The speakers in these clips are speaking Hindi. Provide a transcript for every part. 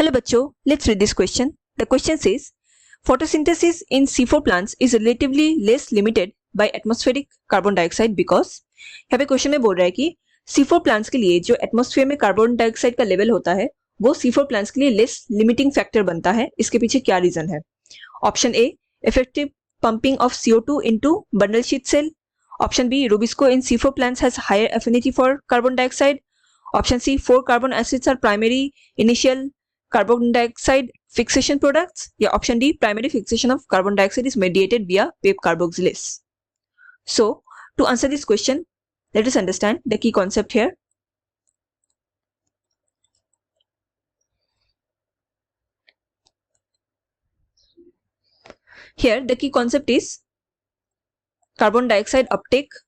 Hello बच्चों, let's read this question. The question says, photosynthesis in C4 plants is relatively less limited by atmospheric carbon dioxide because यहाँ पे क्वेश्चन में बोल रहा है कि C4 प्लांट्स के लिए जो एटमॉस्फेयर में कार्बन डाइऑक्साइड का लेवल होता है वो C4 प्लांट्स के लिए लेस लिमिटिंग फैक्टर बनता है. इसके पीछे क्या रीजन है? Option A, effective pumping of CO2 into bundle sheath cell. Option B, Rubisco in C4 plants has higher affinity for carbon dioxide. Option C, 4 carbon acids are primary initial carbon dioxide fixation products. या option D, primary fixation of carbon dioxide is mediated via PEP carboxylase. So, to answer this question, let us understand the key concept here. Here, the key concept is carbon dioxide uptake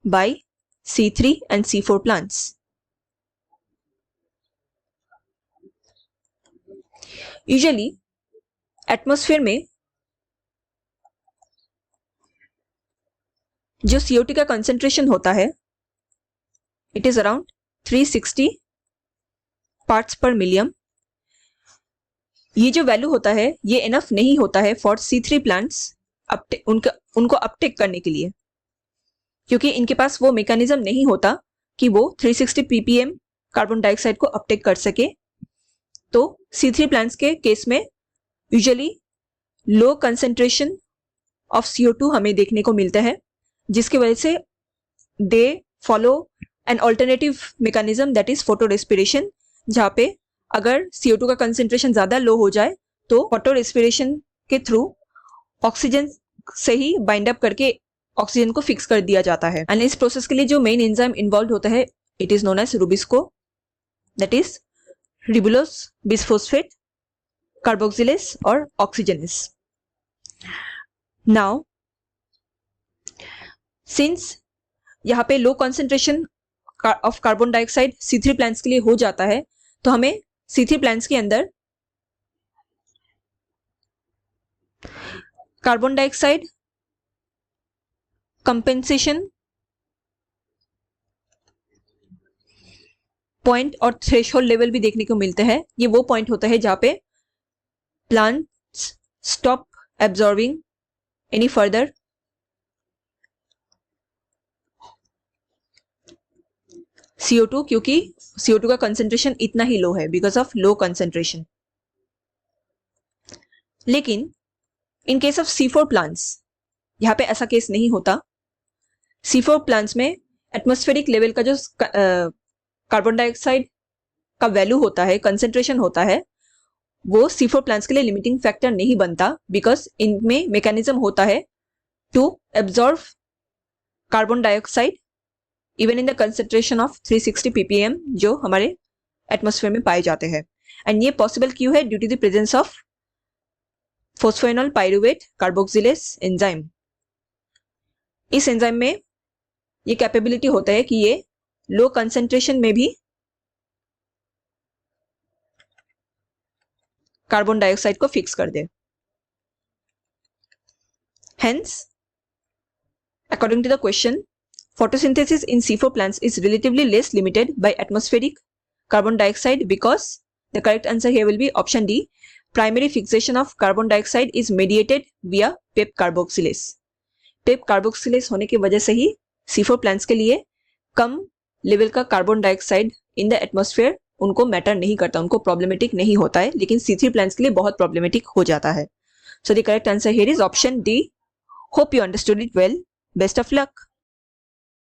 by C3 and C4 plants. Usually, atmosphere में जो CO2 का concentration होता है, it is around 360 parts per million. ये जो वैल्यू होता है ये इनफ नहीं होता है फॉर C3 प्लांट्स उनको अपटेक करने के लिए, क्योंकि इनके पास वो मैकेनिज्म नहीं होता कि वो 360 ppm कार्बन डाइऑक्साइड को अपटेक कर सके. तो C3 प्लांट्स के केस में usually low concentration of CO2 हमें देखने को मिलता है, जिसकी वजह से they follow an alternative mechanism that is photo respiration, जहाँ पे अगर CO2 का कंसेंट्रेशन ज्यादा लो हो जाए तो फोटो रेस्पिरेशन के थ्रू ऑक्सीजन से ही बाइंड अप करके ऑक्सीजन को फिक्स कर दिया जाता है. एंड इस प्रोसेस के लिए जो मेन एंजाइम इन्वॉल्व होता है it is known as rubisco, that is ribulose bisphosphate carboxylase और ऑक्सीजनेस. नाउ सिंस यहाँ पे low concentration of carbon dioxide C3 plants के लिए हो जाता है, तो हमें C3 प्लांट्स के अंदर कार्बन डाइऑक्साइड कंपेंसेशन पॉइंट और थ्रेशोल्ड लेवल भी देखने को मिलते हैं. ये वो पॉइंट होता है जहां पे plants stop absorbing any further CO2, क्योंकि CO2 का कंसेंट्रेशन इतना ही लो है बिकॉज ऑफ लो कंसेंट्रेशन. लेकिन in case of C4 plants यहाँ पे ऐसा केस नहीं होता. C4 प्लांट्स में एटमॉस्फेरिक लेवल का जो कार्बन डाइऑक्साइड का वैल्यू होता है, कंसेंट्रेशन होता है, वो C4 प्लांट्स के लिए लिमिटिंग फैक्टर नहीं बनता बिकॉज इनमें मैकेनिज्म होता है to absorb carbon dioxide even in the concentration of 360 ppm जो हमारे एटमॉस्फेयर में पाए जाते हैं. एंड ये पॉसिबल क्यों है? Due to the presence of phosphoenol pyruvate carboxylase enzyme. इस एंजाइम में ये कैपेबिलिटी होता है कि ये लो कंसेंट्रेशन में भी कार्बन डाइऑक्साइड को फिक्स कर दे. Hence according to the question, photosynthesis in C4 plants is relatively less limited by atmospheric carbon dioxide because the correct answer here will be option D. Primary fixation of carbon dioxide is mediated via PEP carboxylase. PEP carboxylase होने की वजह से ही C4 plants के लिए कम लेवल का carbon dioxide in the atmosphere उनको मैटर नहीं करता, उनको प्रॉब्लमेटिक नहीं होता है, लेकिन C3 plants के लिए बहुत प्रॉब्लमेटिक हो जाता है. So the correct answer here is option D. Hope you understood it well. Best of luck.